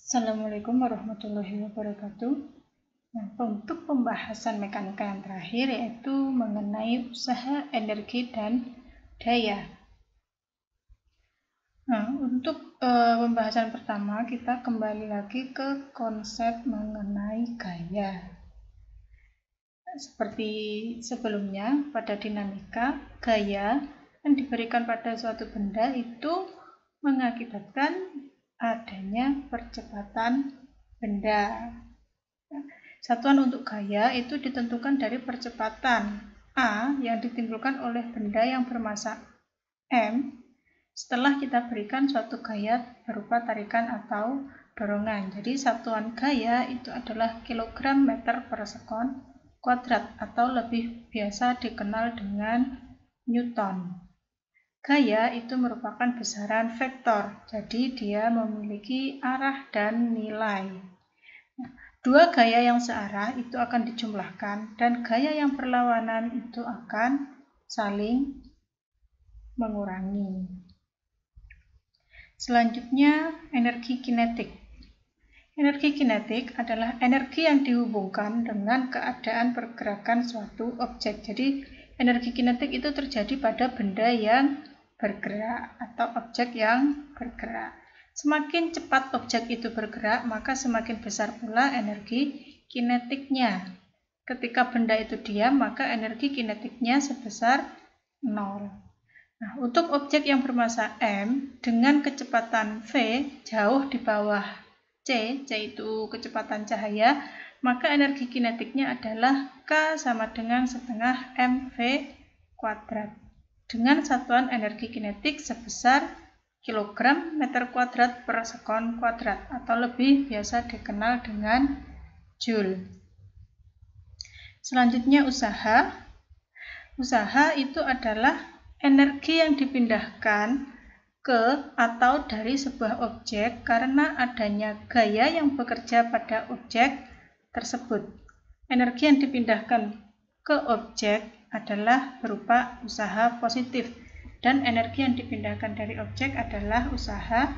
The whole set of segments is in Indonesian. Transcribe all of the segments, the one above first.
Assalamualaikum warahmatullahi wabarakatuh. Nah, untuk pembahasan mekanika yang terakhir yaitu mengenai usaha, energi, dan daya. Nah, untuk pembahasan pertama kita kembali lagi ke konsep mengenai gaya. Seperti sebelumnya pada dinamika, gaya yang diberikan pada suatu benda itu mengakibatkan adanya percepatan benda. Satuan untuk gaya itu ditentukan dari percepatan A yang ditimbulkan oleh benda yang bermassa M setelah kita berikan suatu gaya berupa tarikan atau dorongan. Jadi satuan gaya itu adalah kilogram meter per sekon kuadrat atau lebih biasa dikenal dengan Newton. Gaya itu merupakan besaran vektor, jadi dia memiliki arah dan nilai. Dua gaya yang searah itu akan dijumlahkan dan gaya yang berlawanan itu akan saling mengurangi. Selanjutnya, energi kinetik. Energi kinetik adalah energi yang dihubungkan dengan keadaan pergerakan suatu objek. Jadi, energi kinetik itu terjadi pada benda yang bergerak atau objek yang bergerak. Semakin cepat objek itu bergerak, maka semakin besar pula energi kinetiknya. Ketika benda itu diam, maka energi kinetiknya sebesar 0. Nah, untuk objek yang bermassa M dengan kecepatan V jauh di bawah C itu kecepatan cahaya, maka energi kinetiknya adalah K sama dengan setengah mv kuadrat dengan satuan energi kinetik sebesar kilogram meter kuadrat per sekon kuadrat atau lebih biasa dikenal dengan Joule. Selanjutnya usaha. Usaha itu adalah energi yang dipindahkan ke atau dari sebuah objek karena adanya gaya yang bekerja pada objek tersebut. Energi yang dipindahkan ke objek adalah berupa usaha positif dan energi yang dipindahkan dari objek adalah usaha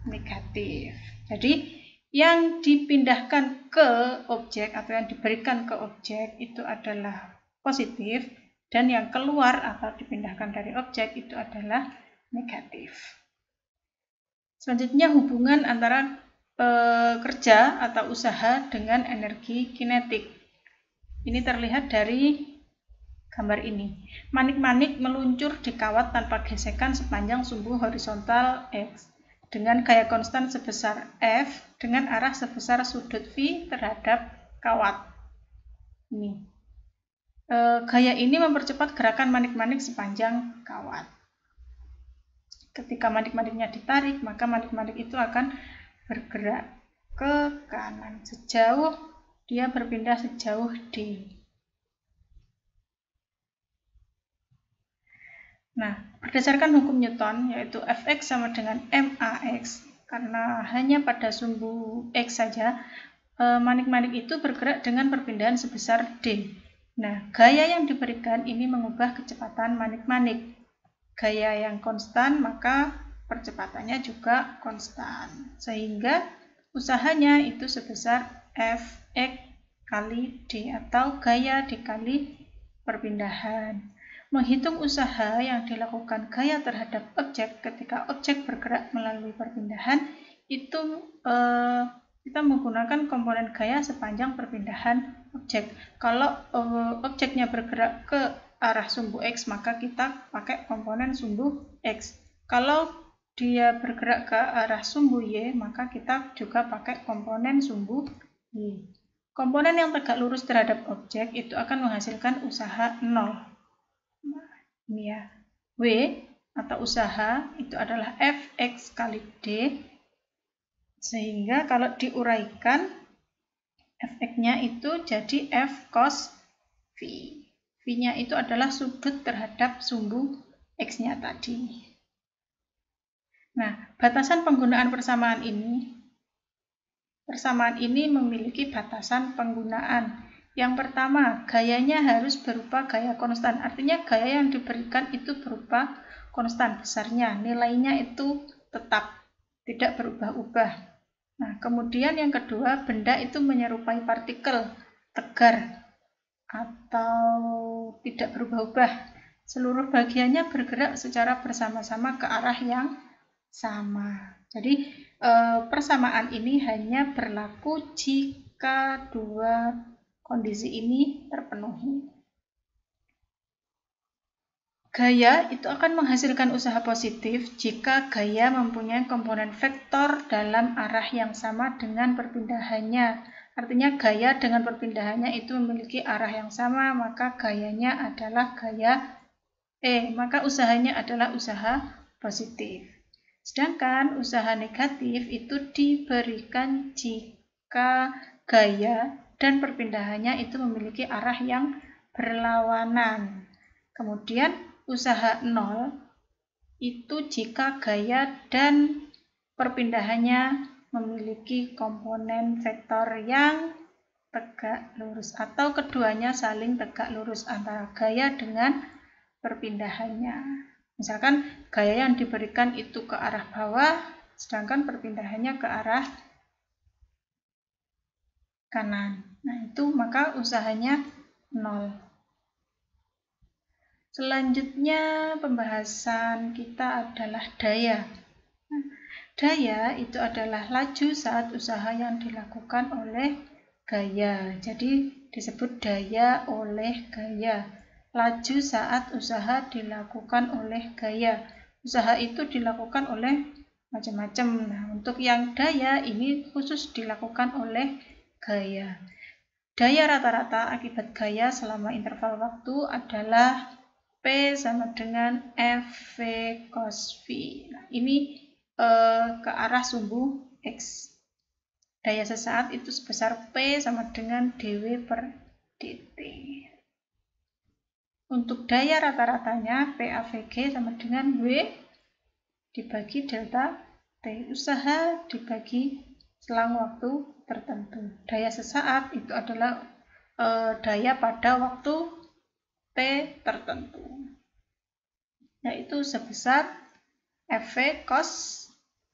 negatif. Jadi yang dipindahkan ke objek atau yang diberikan ke objek itu adalah positif dan yang keluar atau dipindahkan dari objek itu adalah negatif. Selanjutnya hubungan antara kerja atau usaha dengan energi kinetik. Ini terlihat dari gambar ini. Manik-manik meluncur di kawat tanpa gesekan sepanjang sumbu horizontal X dengan gaya konstan sebesar F dengan arah sebesar sudut V terhadap kawat. Ini. Gaya ini mempercepat gerakan manik-manik sepanjang kawat. Ketika manik-maniknya ditarik, maka manik-manik itu akan bergerak ke kanan sejauh dia berpindah sejauh D. Nah, berdasarkan hukum Newton, yaitu Fx sama dengan max, karena hanya pada sumbu X saja, manik-manik itu bergerak dengan perpindahan sebesar D. Nah, gaya yang diberikan ini mengubah kecepatan manik-manik. Gaya yang konstan, maka percepatannya juga konstan. Sehingga usahanya itu sebesar Fx kali D atau gaya dikali perpindahan. Menghitung usaha yang dilakukan gaya terhadap objek ketika objek bergerak melalui perpindahan itu kita menggunakan komponen gaya sepanjang perpindahan objek. Kalau objeknya bergerak ke arah sumbu X, maka kita pakai komponen sumbu X. Kalau dia bergerak ke arah sumbu Y, maka kita juga pakai komponen sumbu Y. Komponen yang tegak lurus terhadap objek itu akan menghasilkan usaha 0. Ini ya, W atau usaha itu adalah Fx kali D, sehingga kalau diuraikan Fx-nya itu jadi F cos V. V-nya itu adalah sudut terhadap sumbu X-nya tadi. Nah, batasan penggunaan persamaan ini memiliki batasan penggunaan. Yang pertama, gayanya harus berupa gaya konstan. Artinya gaya yang diberikan itu berupa konstan besarnya. Nilainya itu tetap, tidak berubah-ubah. Nah, kemudian yang kedua, benda itu menyerupai partikel, tegar, atau tidak berubah-ubah. Seluruh bagiannya bergerak secara bersama-sama ke arah yang sama. Jadi, persamaan ini hanya berlaku jika dua kondisi ini terpenuhi. Gaya itu akan menghasilkan usaha positif jika gaya mempunyai komponen vektor dalam arah yang sama dengan perpindahannya. Artinya gaya dengan perpindahannya itu memiliki arah yang sama, maka gayanya adalah gaya maka usahanya adalah usaha positif. Sedangkan usaha negatif itu diberikan jika gaya dan perpindahannya itu memiliki arah yang berlawanan. Kemudian usaha 0 itu jika gaya dan perpindahannya memiliki komponen vektor yang tegak lurus atau keduanya saling tegak lurus antara gaya dengan perpindahannya. Misalkan gaya yang diberikan itu ke arah bawah, sedangkan perpindahannya ke arah kanan. Nah, itu maka usahanya 0. Selanjutnya pembahasan kita adalah daya. Daya itu adalah laju saat usaha yang dilakukan oleh gaya. Jadi disebut daya oleh gaya. Laju saat usaha dilakukan oleh gaya. Usaha itu dilakukan oleh macam-macam. Nah, untuk yang daya ini khusus dilakukan oleh gaya. Daya rata-rata akibat gaya selama interval waktu adalah P sama dengan FV cos V. Nah, ini ke arah sumbu X. Daya sesaat itu sebesar P sama dengan dW per dt. Untuk daya rata-ratanya PAVG sama dengan W dibagi delta T. Usaha dibagi selang waktu tertentu. Daya sesaat itu adalah daya pada waktu T tertentu, yaitu sebesar FV cos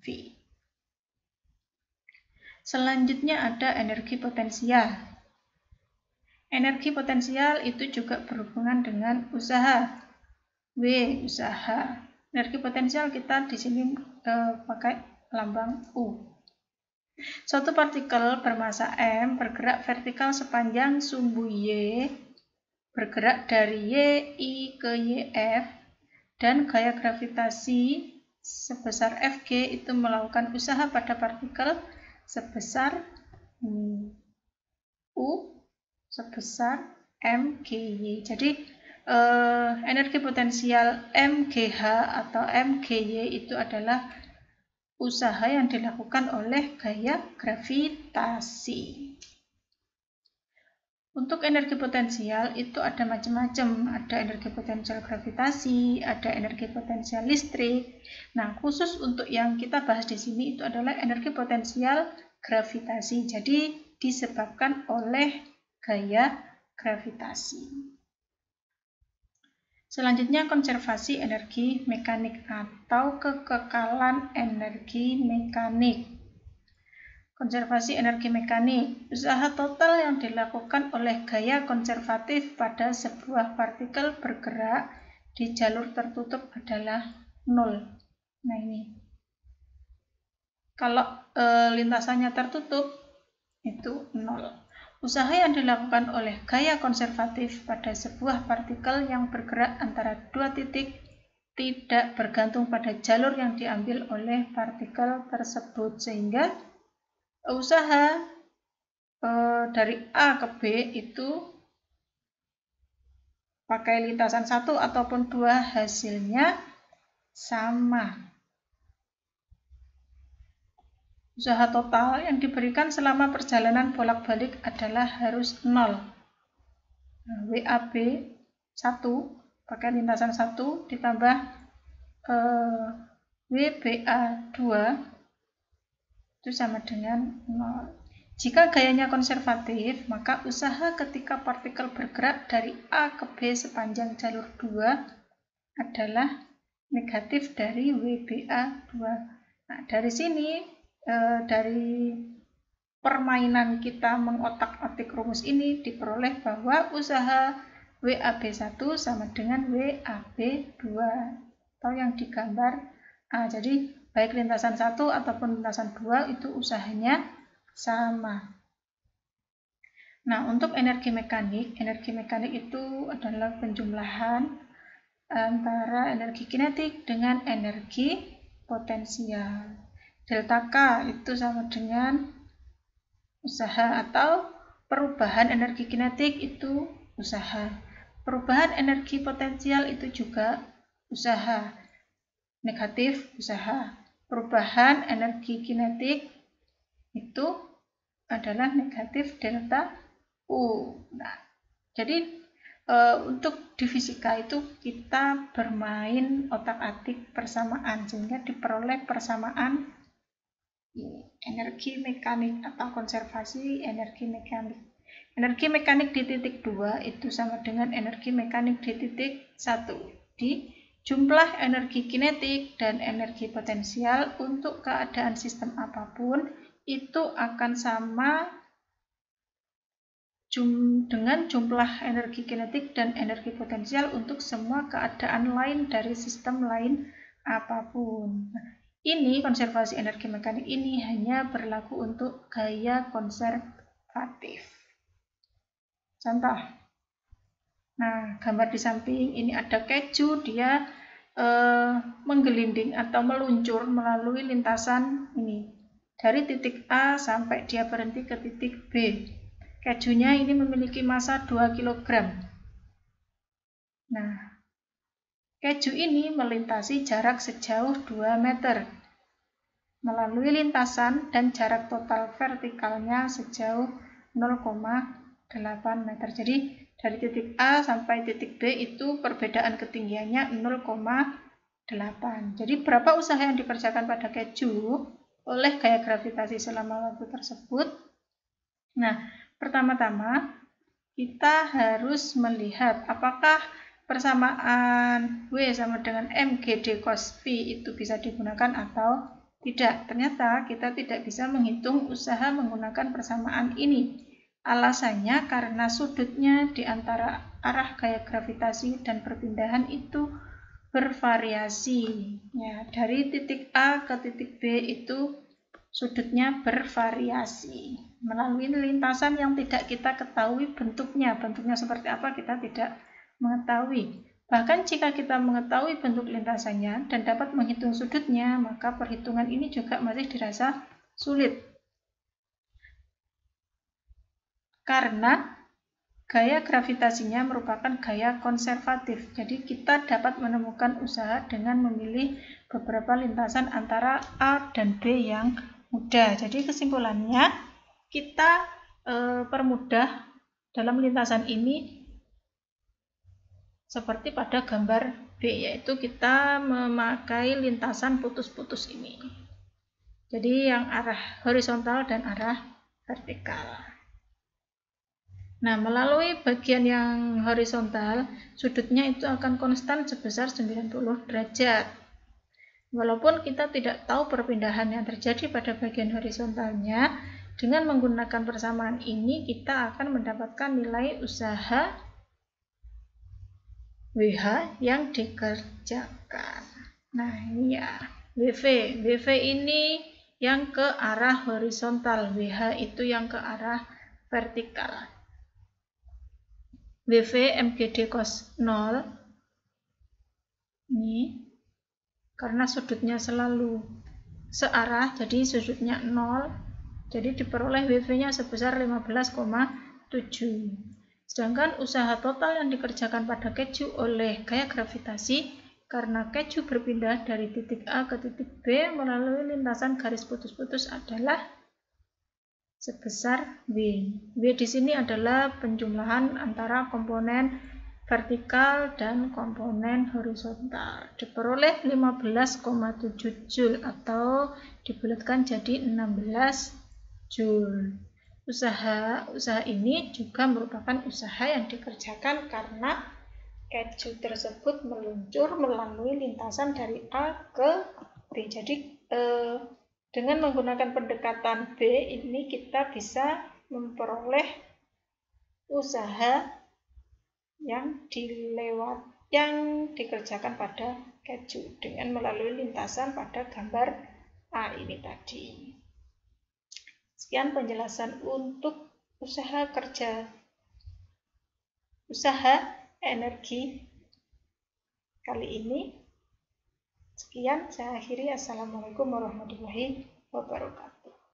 V. Selanjutnya ada energi potensial. Energi potensial itu juga berhubungan dengan usaha. W usaha. Energi potensial kita di sini pakai lambang U. Suatu partikel bermasa M bergerak vertikal sepanjang sumbu Y, bergerak dari YI ke YF, dan gaya gravitasi sebesar Fg itu melakukan usaha pada partikel sebesar U sebesar mgy. Jadi energi potensial mgh atau mgy itu adalah usaha yang dilakukan oleh gaya gravitasi. Untuk energi potensial itu ada macam-macam, ada energi potensial gravitasi, ada energi potensial listrik. Nah, khusus untuk yang kita bahas di sini itu adalah energi potensial gravitasi. Jadi disebabkan oleh gaya gravitasi. Selanjutnya konservasi energi mekanik atau kekekalan energi mekanik. Konservasi energi mekanik, usaha total yang dilakukan oleh gaya konservatif pada sebuah partikel bergerak di jalur tertutup adalah 0. Nah ini, kalau lintasannya tertutup itu 0. Usaha yang dilakukan oleh gaya konservatif pada sebuah partikel yang bergerak antara dua titik tidak bergantung pada jalur yang diambil oleh partikel tersebut, sehingga usaha dari A ke B itu pakai lintasan 1 ataupun 2 hasilnya sama. Usaha total yang diberikan selama perjalanan bolak-balik adalah harus 0. Nah, WAB 1 pakai lintasan 1 ditambah WBA 2 itu sama dengan 0. Jika gayanya konservatif, maka usaha ketika partikel bergerak dari A ke B sepanjang jalur 2 adalah negatif dari WBA 2. Nah, dari sini dari permainan kita mengotak-atik rumus ini diperoleh bahwa usaha WAB1 sama dengan WAB2 atau yang digambar A. Jadi baik lintasan 1 ataupun lintasan 2 itu usahanya sama. Nah, untuk energi mekanik itu adalah penjumlahan antara energi kinetik dengan energi potensial. Delta K itu sama dengan usaha atau perubahan energi kinetik itu usaha. Perubahan energi potensial itu juga usaha. Negatif usaha. Perubahan energi kinetik itu adalah negatif delta U. Nah, jadi untuk di fisika itu kita bermain otak-atik persamaan sehingga diperoleh persamaan energi mekanik atau konservasi energi mekanik. Energi mekanik di titik 2 itu sama dengan energi mekanik di titik 1. Di jumlah energi kinetik dan energi potensial untuk keadaan sistem apapun itu akan sama dengan jumlah energi kinetik dan energi potensial untuk semua keadaan lain dari sistem lain apapun. Nah, ini konservasi energi mekanik ini hanya berlaku untuk gaya konservatif. Contoh. Nah, gambar di samping ini ada keju, dia menggelinding atau meluncur melalui lintasan ini. Dari titik A sampai dia berhenti ke titik B. Kejunya ini memiliki massa 2 kg. Nah, keju ini melintasi jarak sejauh 2 meter melalui lintasan dan jarak total vertikalnya sejauh 0,8 meter. Jadi dari titik A sampai titik B itu perbedaan ketinggiannya 0,8. Jadi berapa usaha yang dikerjakan pada keju oleh gaya gravitasi selama waktu tersebut? Nah, pertama-tama, kita harus melihat apakah persamaan W sama dengan mgd cos Phi itu bisa digunakan atau tidak. Ternyata kita tidak bisa menghitung usaha menggunakan persamaan ini. Alasannya karena sudutnya di antara arah gaya gravitasi dan perpindahan itu bervariasi. Ya, dari titik A ke titik B itu sudutnya bervariasi melalui lintasan yang tidak kita ketahui bentuknya seperti apa kita tidak mengetahui. Bahkan jika kita mengetahui bentuk lintasannya dan dapat menghitung sudutnya, maka perhitungan ini juga masih dirasa sulit karena gaya gravitasinya merupakan gaya konservatif. Jadi kita dapat menemukan usaha dengan memilih beberapa lintasan antara A dan B yang mudah. Jadi kesimpulannya kita permudah dalam lintasan ini seperti pada gambar B, yaitu kita memakai lintasan putus-putus ini. Jadi yang arah horizontal dan arah vertikal. Nah, melalui bagian yang horizontal, sudutnya itu akan konstan sebesar 90 derajat. Walaupun kita tidak tahu perpindahan yang terjadi pada bagian horizontalnya, dengan menggunakan persamaan ini kita akan mendapatkan nilai usaha WH yang dikerjakan. Nah, ini ya, WV ini yang ke arah horizontal, WH itu yang ke arah vertikal. WV mgd cos 0 ini karena sudutnya selalu searah, jadi sudutnya 0, jadi diperoleh WV-nya sebesar 15,7. Sedangkan usaha total yang dikerjakan pada keju oleh gaya gravitasi karena keju berpindah dari titik A ke titik B melalui lintasan garis putus-putus adalah sebesar W. W di sini adalah penjumlahan antara komponen vertikal dan komponen horizontal. Diperoleh 15,7 Joule atau dibulatkan jadi 16 Joule. Usaha ini juga merupakan usaha yang dikerjakan karena keju tersebut meluncur melalui lintasan dari A ke B. Jadi Dengan menggunakan pendekatan B ini kita bisa memperoleh usaha yang dikerjakan pada keju dengan melalui lintasan pada gambar A ini tadi. Sekian penjelasan untuk usaha energi kali ini. Sekian, saya akhiri. Assalamualaikum warahmatullahi wabarakatuh.